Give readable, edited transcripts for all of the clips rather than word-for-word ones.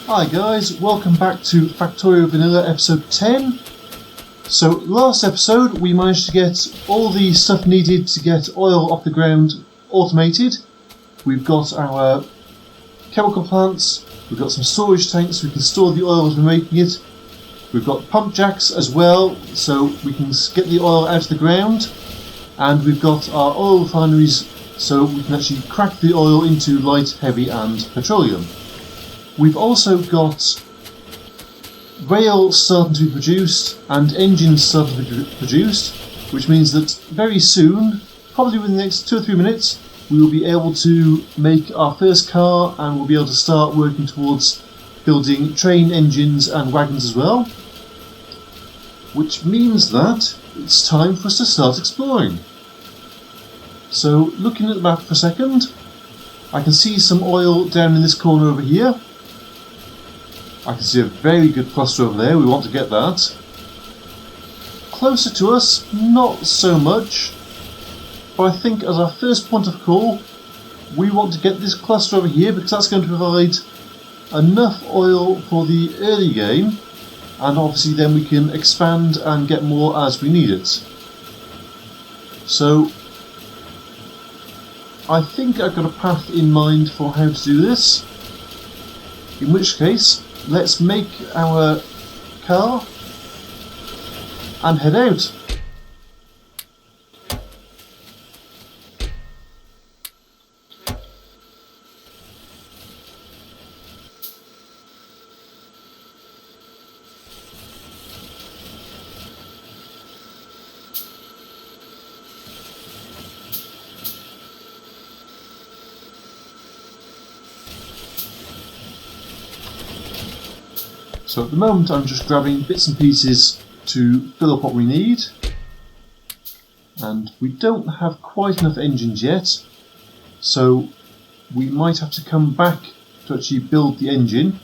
Hi guys, welcome back to Factorio Vanilla episode 10. So last episode we managed to get all the stuff needed to get oil off the ground automated. We've got our chemical plants, we've got some storage tanks so we can store the oil as we're making it. We've got pump jacks as well so we can get the oil out of the ground. And we've got our oil refineries so we can actually crack the oil into light, heavy and petroleum. We've also got rail starting to be produced and engines starting to be produced, which means that very soon, probably within the next 2 or 3 minutes, we will be able to make our first car and we'll be able to start working towards building train engines and wagons as well. Which means that it's time for us to start exploring. So looking at the map for a second, I can see some oil down in this corner over here. I can see a very good cluster over there, we want to get that. Closer to us, not so much, but I think as our first point of call, we want to get this cluster over here because that's going to provide enough oil for the early game, and obviously then we can expand and get more as we need it. So I think I've got a path in mind for how to do this, in which case let's make our car and head out. So at the moment I'm just grabbing bits and pieces to fill up what we need, and we don't have quite enough engines yet, so we might have to come back to actually build the engine,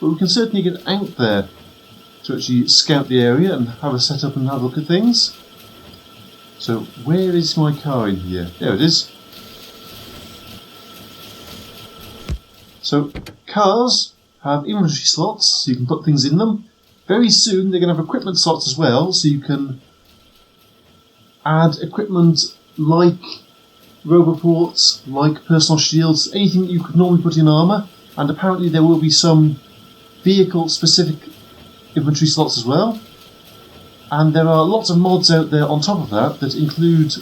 but we can certainly get out there to actually scout the area and have a setup and have a look at things. So where is my car in here? There it is. So cars have inventory slots so you can put things in them. Very soon they're going to have equipment slots as well, so you can add equipment like roboports, like personal shields, anything that you could normally put in armour, and apparently there will be some vehicle specific inventory slots as well. And there are lots of mods out there on top of that that include,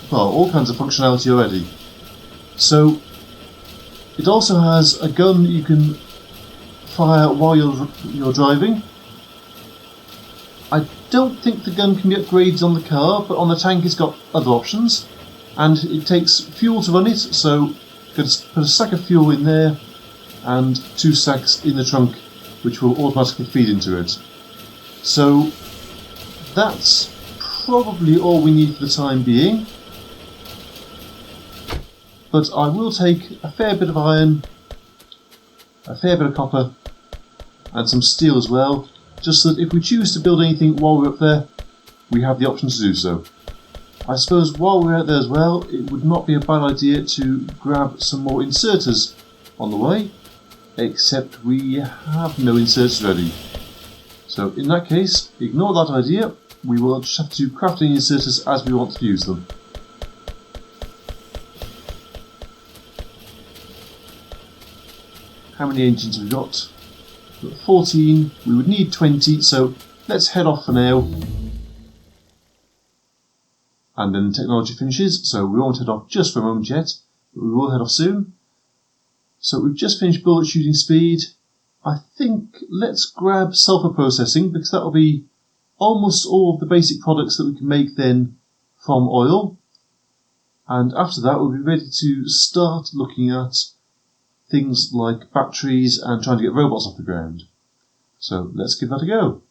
well, all kinds of functionality already. So it also has a gun that you can fire while you're driving. I don't think the gun can be upgraded on the car, but on the tank it's got other options, and it takes fuel to run it, so you can put a sack of fuel in there and 2 sacks in the trunk which will automatically feed into it. So that's probably all we need for the time being, but I will take a fair bit of iron, a fair bit of copper and some steel as well, just so that if we choose to build anything while we're up there, we have the option to do so. I suppose while we're out there as well, it would not be a bad idea to grab some more inserters on the way, except we have no inserters ready. So in that case, ignore that idea, we will just have to craft any inserters as we want to use them. How many engines have we got? We've got 14, we would need 20, so let's head off for now. And then the technology finishes, so we won't head off just for a moment yet, but we will head off soon. So we've just finished bullet shooting speed. I think let's grab sulfur processing, because that will be almost all of the basic products that we can make then from oil. And after that we'll be ready to start looking at things like batteries and trying to get robots off the ground. So let's give that a go.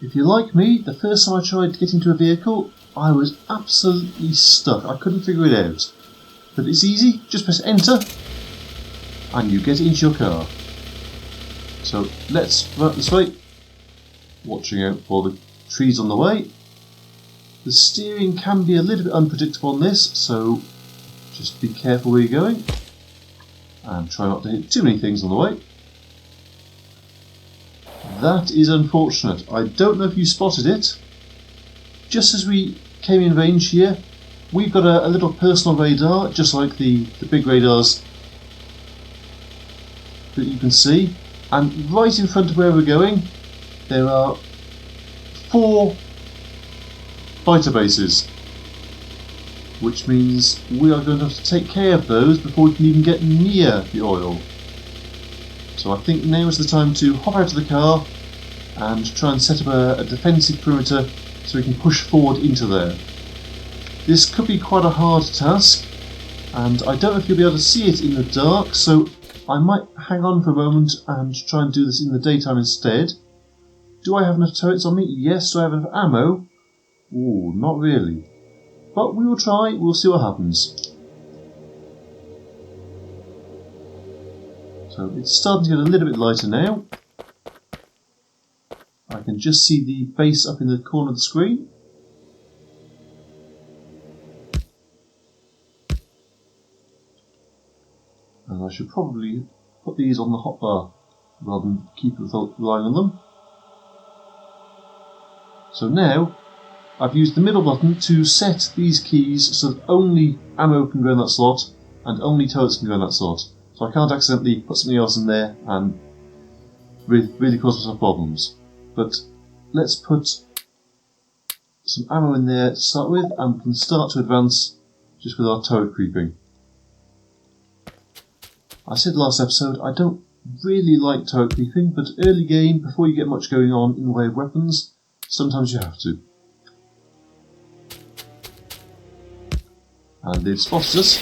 If you're like me, the first time I tried to get into a vehicle, I was absolutely stuck. I couldn't figure it out. But it's easy, just press enter and you get into your car. So let's run this way, watching out for the trees on the way. The steering can be a little bit unpredictable on this, so Just be careful where you're going and try not to hit too many things on the way. That is unfortunate. I don't know if you spotted it. Just as we came in range here, we've got a little personal radar, just like the big radars that you can see. And right in front of where we're going, there are 4 fighter bases, which means we are going to have to take care of those before we can even get near the oil. So I think now is the time to hop out of the car and try and set up a defensive perimeter so we can push forward into there. This could be quite a hard task, and I don't know if you'll be able to see it in the dark, so I might hang on for a moment and try and do this in the daytime instead. Do I have enough turrets on me? Yes. Do I have enough ammo? Ooh, not really. But we will try, we'll see what happens. So it's starting to get a little bit lighter now. I can just see the base up in the corner of the screen. And I should probably put these on the hotbar rather than keep relying on them. So now I've used the middle button to set these keys so that only ammo can go in that slot and only turrets can go in that slot. So I can't accidentally put something else in there and really cause myself problems. But let's put some ammo in there to start with, and we can start to advance just with our turret creeping. I said last episode I don't really like turret creeping, but early game, before you get much going on in the way of weapons, sometimes you have to. And they've spotted us.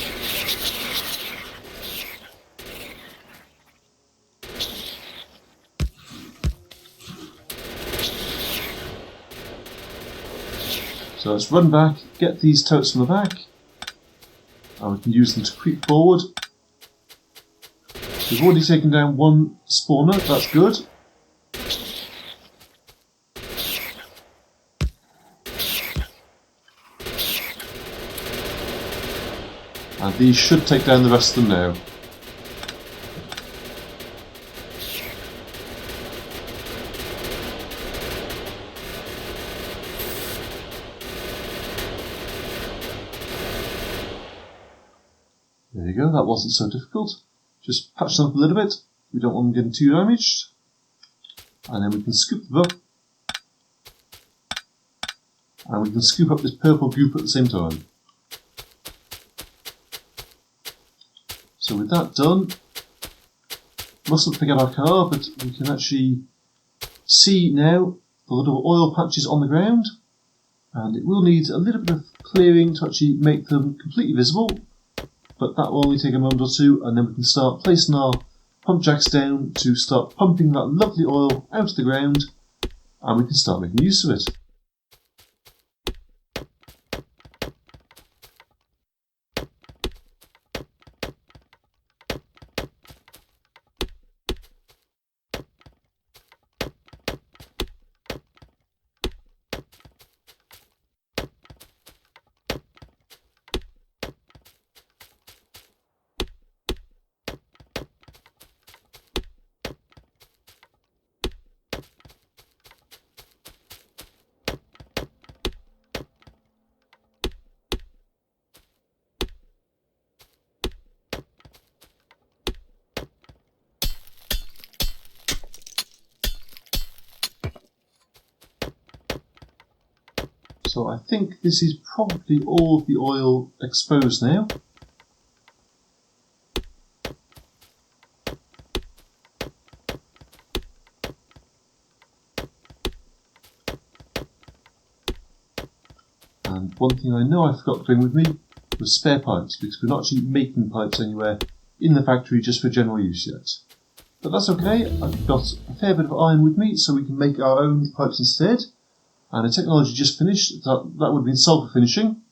So let's run back, get these turrets from the back, and we can use them to creep forward. We've already taken down 1 spawner, that's good. And these should take down the rest of them now. There you go, that wasn't so difficult. Just patch them up a little bit. We don't want them getting too damaged. And then we can scoop them up. And we can scoop up this purple goop at the same time. So with that done, mustn't forget our car, but we can actually see now the little oil patches on the ground, and it will need a little bit of clearing to actually make them completely visible, but that will only take a moment or two, and then we can start placing our pump jacks down to start pumping that lovely oil out of the ground, and we can start making use of it. So I think this is probably all of the oil exposed now. And one thing I know I forgot to bring with me was spare pipes, because we're not actually making pipes anywhere in the factory just for general use yet. But that's okay, I've got a fair bit of iron with me so we can make our own pipes instead. And the technology just finished, that would have been sulfur finishing.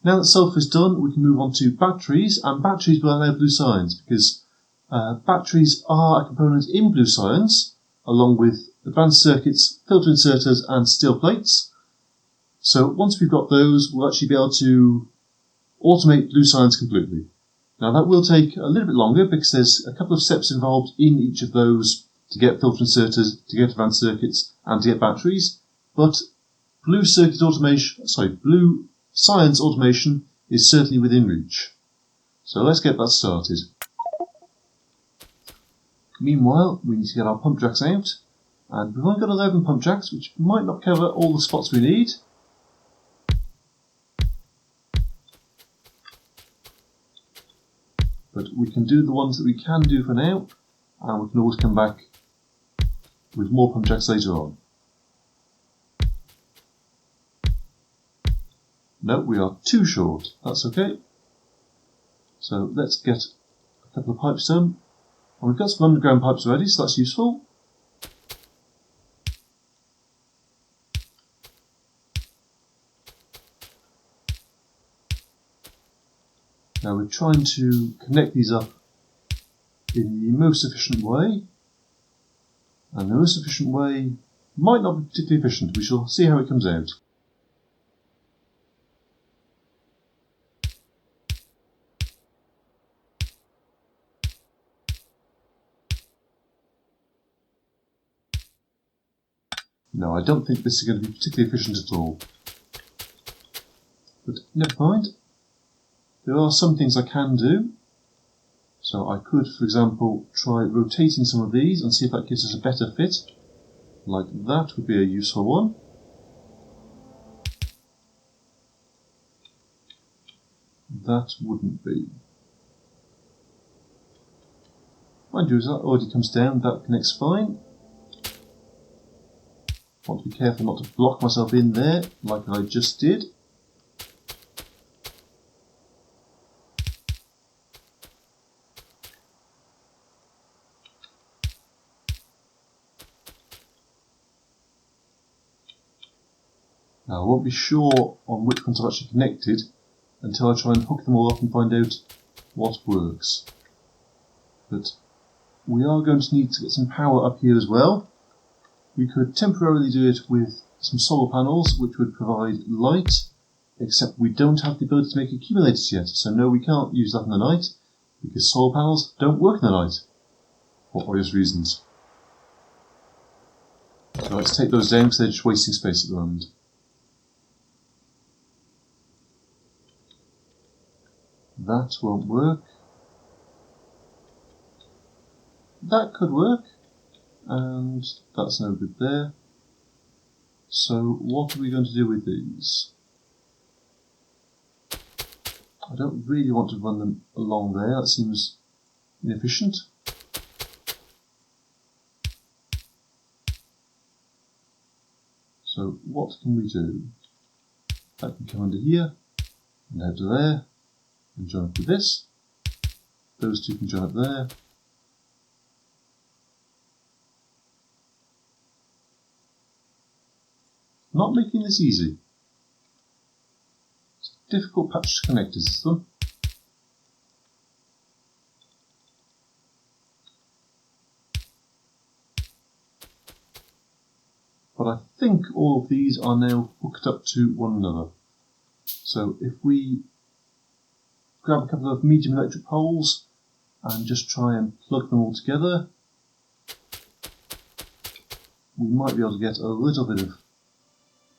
Now that sulfur is done, we can move on to batteries, and batteries will allow blue science, because batteries are a component in blue science, along with advanced circuits, filter inserters and steel plates. So once we've got those, we'll actually be able to automate blue science completely. Now that will take a little bit longer because there's a couple of steps involved in each of those to get filter inserters, to get advanced circuits, and to get batteries, but blue science automation is certainly within reach. So let's get that started. Meanwhile, we need to get our pump jacks out, and we've only got 11 pump jacks, which might not cover all the spots we need. But we can do the ones that we can do for now, and we can always come back with more pump jacks later on. No, we are too short. That's okay. So let's get a couple of pipes done. And we've got some underground pipes already, so that's useful. Now we're trying to connect these up in the most efficient way. And the most efficient way might not be particularly efficient. We shall see how it comes out. No, I don't think this is going to be particularly efficient at all. But never mind. There are some things I can do. So I could, for example, try rotating some of these and see if that gives us a better fit. Like that would be a useful one. That wouldn't be. Mind you, as that already comes down, that connects fine. Want to be careful not to block myself in there, like I just did. Now I won't be sure on which ones are actually connected until I try and hook them all up and find out what works. But we are going to need to get some power up here as well. We could temporarily do it with some solar panels which would provide light, except we don't have the ability to make accumulators yet, so no, we can't use that in the night because solar panels don't work in the night for obvious reasons. So let's take those down because they're just wasting space at the moment. That won't work. That could work. And that's no good there. So what are we going to do with these? I don't really want to run them along there, that seems inefficient. So what can we do? That can come under here, and out to there, and join up with this. Those two can join up there. Not making this easy. It's a difficult patch to connect, is this one? But I think all of these are now hooked up to one another. So if we grab a couple of medium electric poles and just try and plug them all together, we might be able to get a little bit of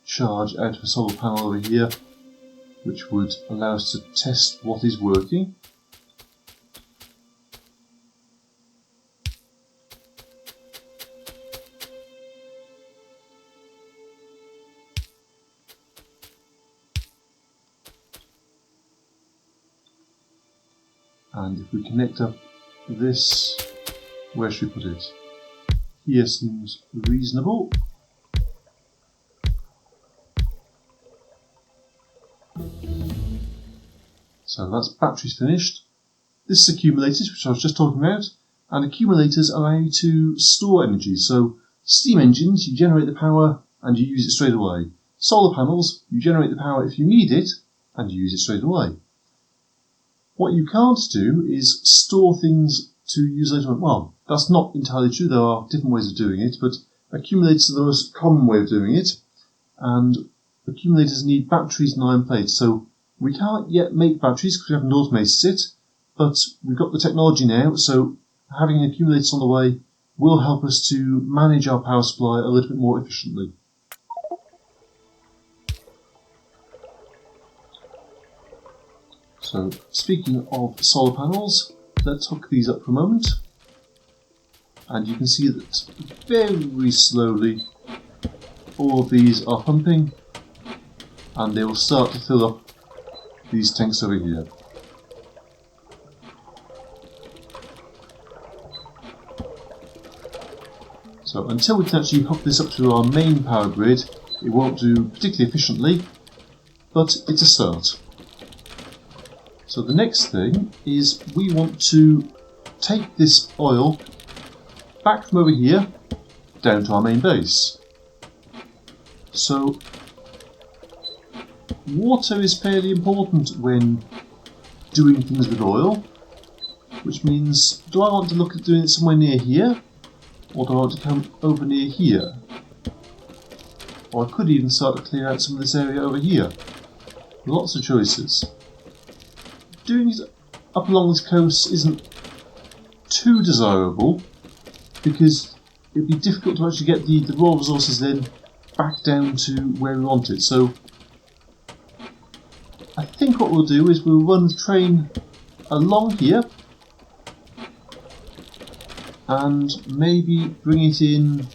charge out of a solar panel over here, which would allow us to test what is working. And if we connect up this, where should we put it? Here seems reasonable. So that's batteries finished. This is accumulators, which I was just talking about, and accumulators allow you to store energy. So steam engines, you generate the power and you use it straight away. Solar panels, you generate the power if you need it and you use it straight away. What you can't do is store things to use later on. Well, that's not entirely true. There are different ways of doing it, but accumulators are the most common way of doing it, and accumulators need batteries and iron plates. So We can't yet make batteries because we haven't automated it, but we've got the technology now, so having accumulators on the way will help us to manage our power supply a little bit more efficiently. So, speaking of solar panels, let's hook these up for a moment. And you can see that very slowly all of these are pumping, and they will start to fill up these tanks over here. So until we can actually hook this up to our main power grid, it won't do particularly efficiently, but it's a start. So the next thing is we want to take this oil back from over here down to our main base. So water is fairly important when doing things with oil, which means, do I want to look at doing it somewhere near here, or do I want to come over near here? Or I could even start to clear out some of this area over here. Lots of choices. Doing it up along this coast isn't too desirable, because it'd be difficult to actually get the raw resources then back down to where we want it. So I think what we'll do is we'll run the train along here and maybe bring it in,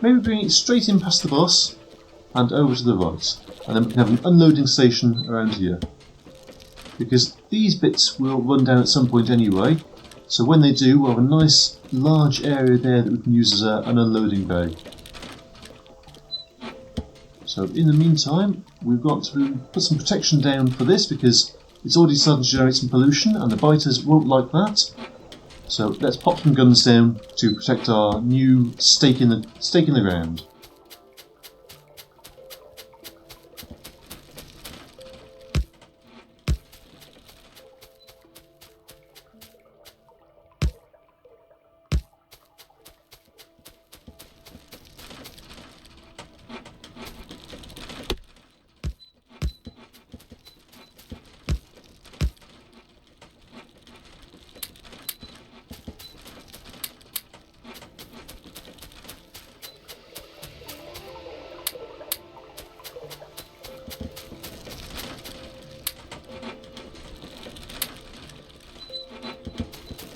maybe bring it straight in past the bus and over to the right, and then we can have an unloading station around here, because these bits will run down at some point anyway, so when they do we'll have a nice large area there that we can use as an unloading bay. So in the meantime we've got to put some protection down for this, because it's already starting to generate some pollution and the biters won't like that. So let's pop some guns down to protect our new stake in the ground.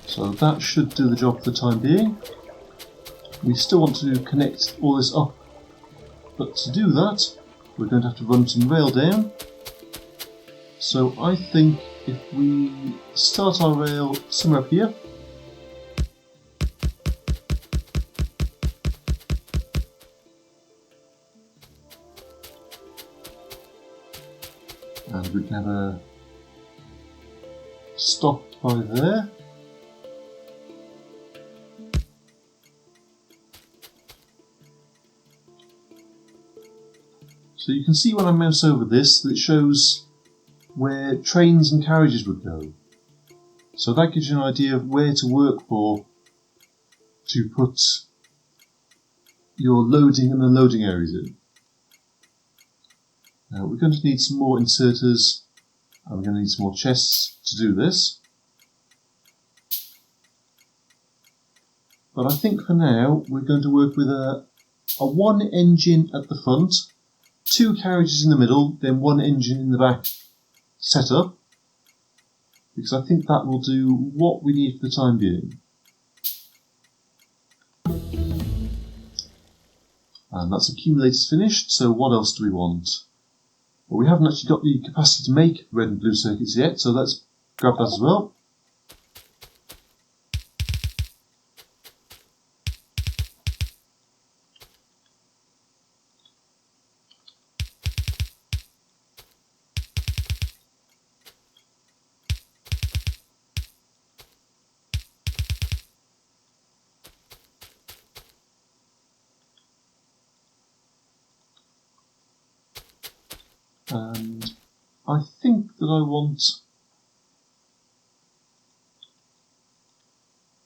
So that should do the job for the time being. We still want to connect all this up, but to do that we're going to have to run some rail down. So I think if we start our rail somewhere up here, and we can have a stop by there. So you can see when I mouse over this that it shows where trains and carriages would go. So that gives you an idea of where to work for to put your loading and unloading areas in. Now we're going to need some more inserters, and we're going to need some more chests to do this. But I think for now we're going to work with a one engine at the front, 2 carriages in the middle, then 1 engine in the back setup, because I think that will do what we need for the time being. And that's accumulators finished, so what else do we want? Well, we haven't actually got the capacity to make red and blue circuits yet, so let's grab that as well. And I think that I want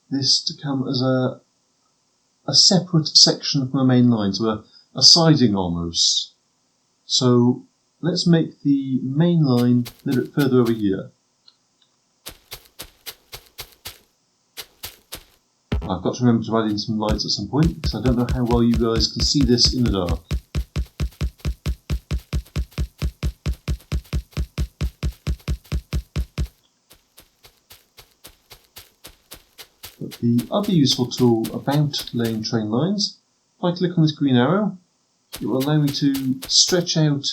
this to come as a separate section from the main line, so a siding almost. So let's make the main line a little bit further over here. I've got to remember to add in some lights at some point because I don't know how well you guys can see this in the dark. But the other useful tool about laying train lines, if I click on this green arrow, it will allow me to stretch out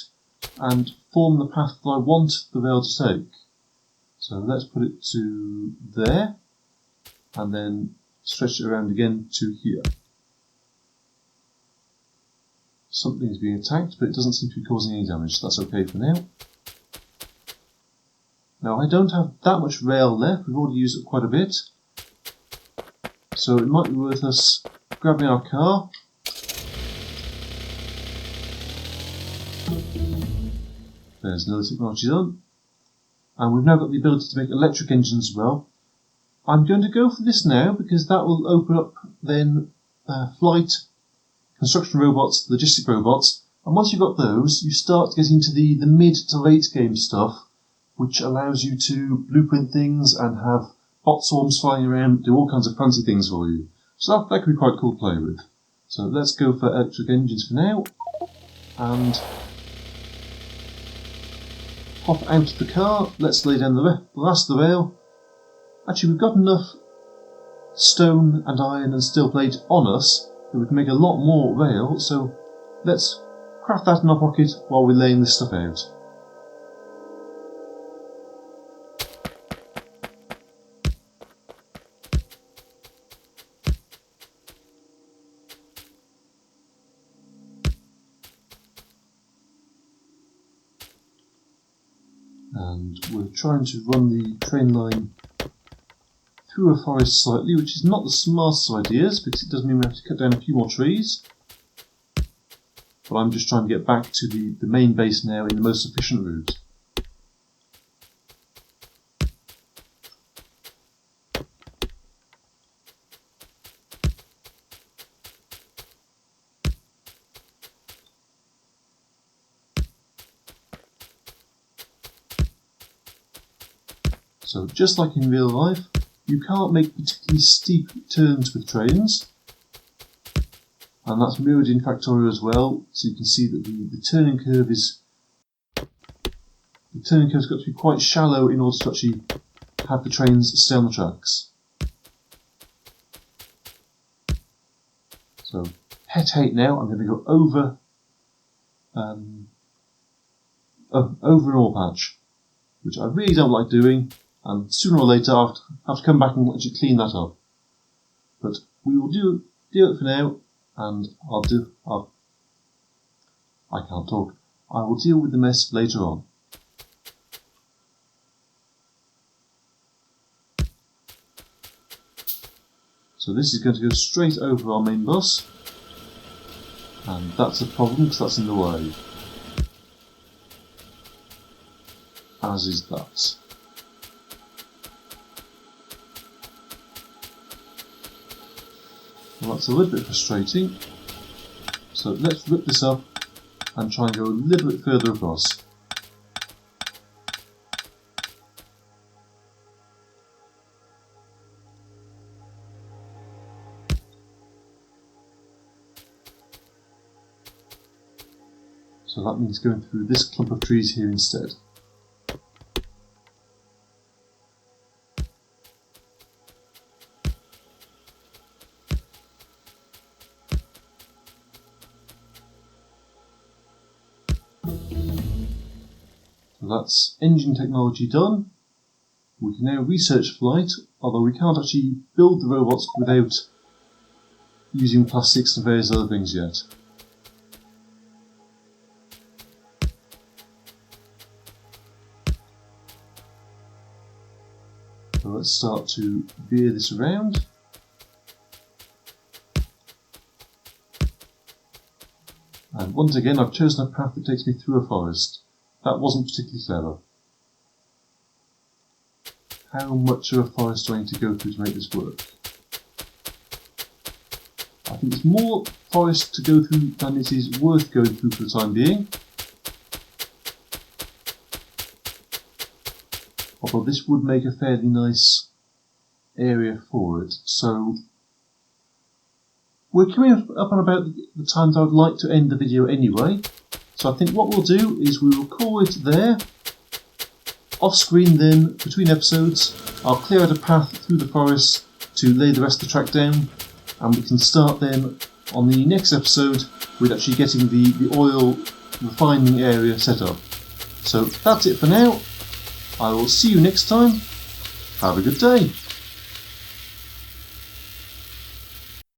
and form the path that I want the rail to take. So let's put it to there, and then stretch it around again to here. Something is being attacked, but it doesn't seem to be causing any damage, so that's okay for now. Now I don't have that much rail left, we've already used it quite a bit. So it might be worth us grabbing our car. There's another technology done. And we've now got the ability to make electric engines as well. I'm going to go for this now because that will open up then flight, construction robots, logistic robots. And once you've got those, you start getting into the mid to late game stuff, which allows you to blueprint things and have bot swarms flying around, do all kinds of fancy things for you. So that could be quite cool to play with. So let's go for electric engines for now, and hop out of the car. Let's lay down the last of the rail. Actually, we've got enough stone and iron and steel plate on us that we can make a lot more rail, so let's craft that in our pocket while we're laying this stuff out. And we're trying to run the train line through a forest slightly, which is not the smartest of ideas because it does mean we have to cut down a few more trees. But I'm just trying to get back to the main base now in the most efficient route. So just like in real life, you can't make particularly steep turns with trains, and that's mirrored in Factorio as well, so you can see that the turning curve is got to be quite shallow in order to actually have the trains stay on the tracks. So het hate now, I'm going to go over over an ore patch, which I really don't like doing. And sooner or later I'll have to come back and actually clean that up. But we will do it for now, and I can't talk. I will deal with the mess later on. So this is going to go straight over our main bus, and that's a problem because that's in the way. As is that. Well, that's a little bit frustrating, so let's rip this up and try and go a little bit further across. So that means going through this clump of trees here instead. That's engine technology done. We can now research flight, although we can't actually build the robots without using plastics and various other things yet. So let's start to veer this around. And once again I've chosen a path that takes me through a forest. That wasn't particularly clever. How much of a forest do I need to go through to make this work? I think it's more forest to go through than it is worth going through for the time being. Although this would make a fairly nice area for it. So we're coming up on about the time that I would like to end the video anyway. So I think what we'll do is we will call it there. Off screen then, between episodes, I'll clear out a path through the forest to lay the rest of the track down, and we can start then on the next episode with actually getting the oil refining area set up. So that's it for now. I will see you next time. Have a good day.